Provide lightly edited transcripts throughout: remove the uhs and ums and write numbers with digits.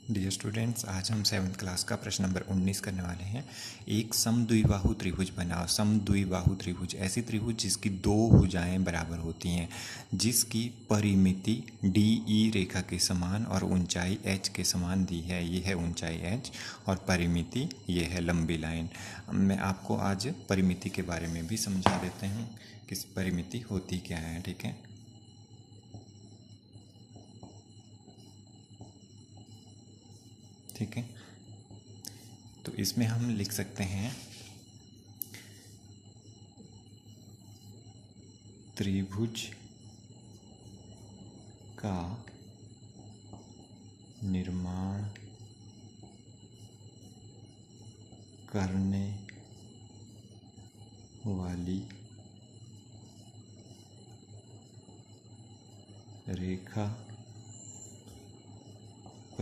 Dear students, आज हम 7th class का प्रश्न नंबर 19 करने वाले हैं। एक समद्विबाहु त्रिभुज बनाओ। समद्विबाहु त्रिभुज ऐसी त्रिभुज जिसकी दो भुजाएं बराबर होती हैं, जिसकी परिमिति DE रेखा के समान और ऊंचाई h के समान दी है। ये है ऊंचाई h और परिमिति ये है लंबी लाइन। मैं आपको आज परिमिति के बारे में भी समझा देते हैं कि परिमिति होती क्या है। ठीक है, ठीक है। तो इसमें हम लिख सकते हैं त्रिभुज का निर्माण करने वाली रेखा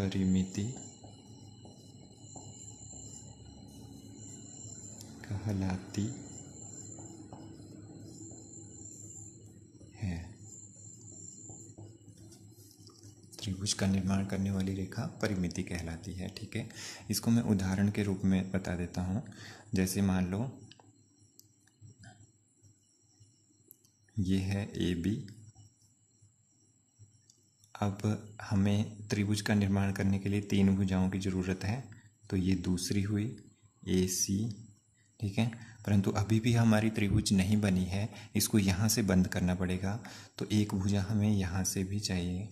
परिमिति कहलाती है। त्रिभुज का निर्माण करने वाली रेखा परिमिति कहलाती है। ठीक है, इसको मैं उदाहरण के रूप में बता देता हूँ। जैसे मान लो ये है AB। अब हमें त्रिभुज का निर्माण करने के लिए तीन भुजाओं की ज़रूरत है, तो ये दूसरी हुई AC। ठीक है, परंतु अभी भी हमारी त्रिभुज नहीं बनी है, इसको यहाँ से बंद करना पड़ेगा। तो एक भुजा हमें यहाँ से भी चाहिए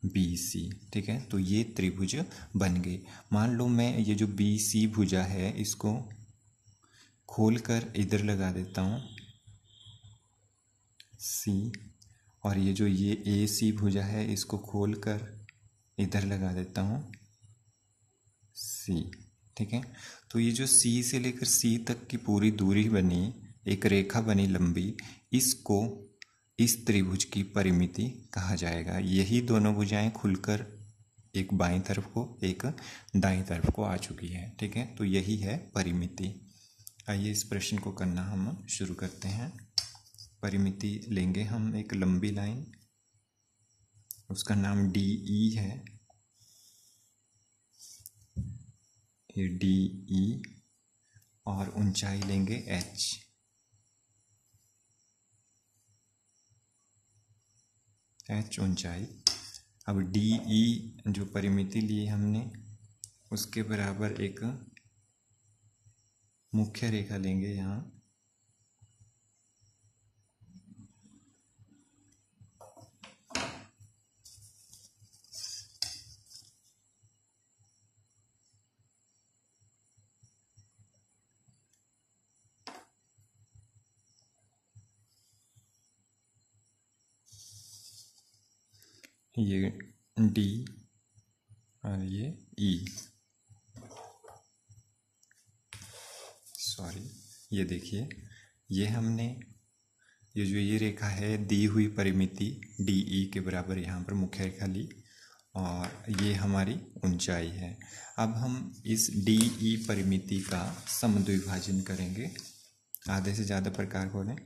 BC। ठीक है, तो ये त्रिभुज बन गई। मान लो मैं ये जो BC भुजा है इसको खोलकर इधर लगा देता हूँ C, और ये जो ये AC भुजा है इसको खोलकर इधर लगा देता हूँ C। ठीक है, तो ये जो C से लेकर C तक की पूरी दूरी बनी, एक रेखा बनी लंबी, इसको इस त्रिभुज की परिमिति कहा जाएगा। यही दोनों भुजाएं खुलकर एक बाईं तरफ को एक दाईं तरफ को आ चुकी है। ठीक है, तो यही है परिमिति। आइए इस प्रश्न को करना हम शुरू करते हैं। परिमिति लेंगे हम एक लंबी लाइन, उसका नाम DE है। ये DE और ऊंचाई लेंगे h। ऊंचाई। अब DE जो परिमिति ली हमने उसके बराबर एक मुख्य रेखा लेंगे यहाँ, ये D और ये E। ये देखिए, ये हमने ये रेखा है, दी हुई परिमिति DE के बराबर यहाँ पर मुख्य रेखा ली, और ये हमारी ऊंचाई है। अब हम इस DE परिमिति का समद्विभाजन करेंगे। आधे से ज़्यादा प्रकार खोलें।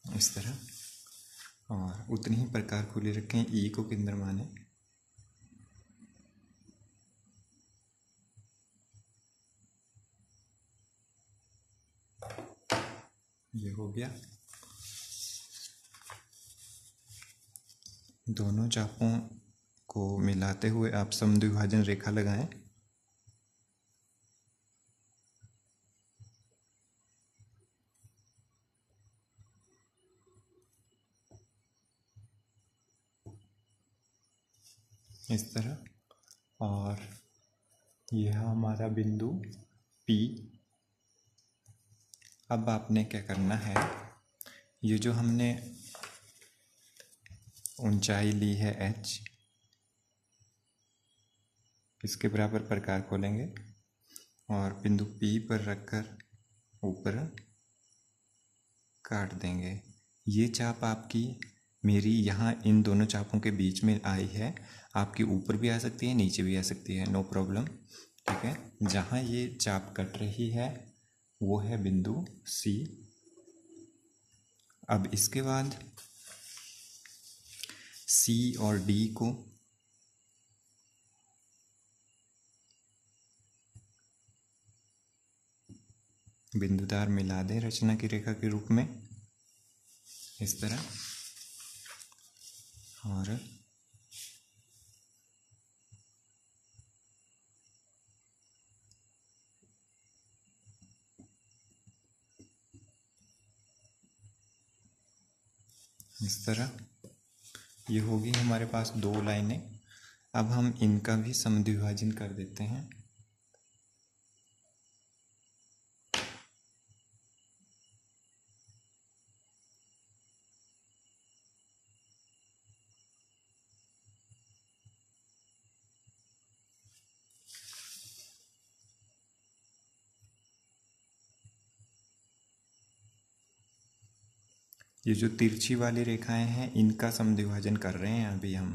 इस तरह, और उतनी ही प्रकार खुले रखें। E को केंद्र माने। ये हो गया। दोनों चापों को मिलाते हुए आप समद्विभाजन रेखा लगाएं। इस तरह, और यह हमारा बिंदु P। अब आपने क्या करना है, ये जो हमने ऊंचाई ली है h, इसके बराबर प्रकार खोलेंगे और बिंदु P पर रखकर ऊपर काट देंगे। ये चाप आपकी मेरी यहाँ इन दोनों चापों के बीच में आई है। आपकी ऊपर भी आ सकती है, नीचे भी आ सकती है, नो प्रॉब्लम। ठीक है। जहाँ ये चाप कट रही है वो है बिंदु सी। अब इसके बाद सी और डी को बिंदुदार मिला दें रचना की रेखा के रूप में इस तरह, और इस तरह ये होगी हमारे पास दो लाइनें। अब हम इनका भी समद्विभाजन कर देते हैं। ये जो तिरछी वाली रेखाएं हैं इनका समद्विभाजन कर रहे हैं अभी हम,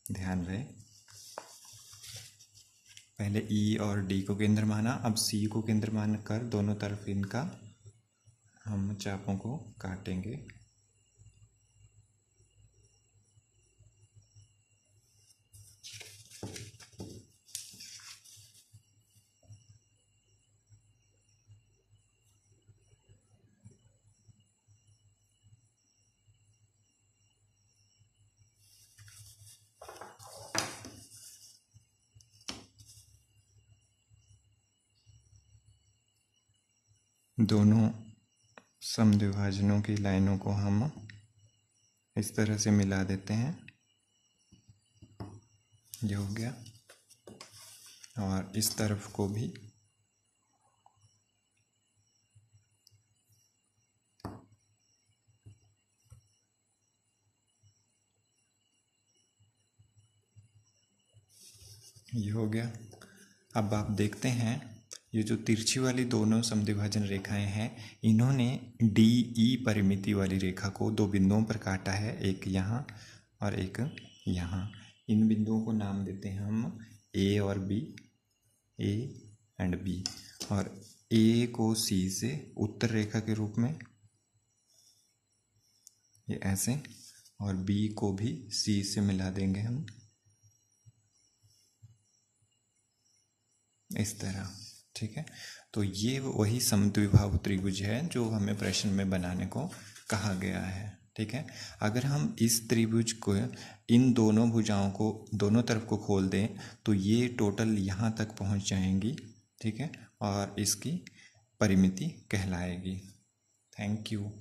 ध्यान रहे। पहले ई और डी को केंद्र माना, अब सी को केंद्र मान कर दोनों तरफ इनका हम चापों को काटेंगे। दोनों समद्विभाजनों की लाइनों को हम इस तरह से मिला देते हैं। ये हो गया, और इस तरफ को भी ये हो गया। अब आप देखते हैं ये जो तिरछी वाली दोनों समद्विभाजन रेखाएं हैं इन्होंने डी ई परिमिति वाली रेखा को दो बिंदुओं पर काटा है, एक यहाँ और एक यहाँ। इन बिंदुओं को नाम देते हैं हम ए और बी, ए एंड बी। और ए को सी से उत्तर रेखा के रूप में ये ऐसे, और बी को भी सी से मिला देंगे हम इस तरह, ठीक है। तो ये वही समद्विबाहु त्रिभुज है जो हमें प्रश्न में बनाने को कहा गया है, ठीक है। अगर हम इस त्रिभुज को इन दोनों भुजाओं को दोनों तरफ को खोल दें तो ये टोटल यहाँ तक पहुँच जाएंगी, ठीक है, और इसकी परिमिति कहलाएगी। Thank you.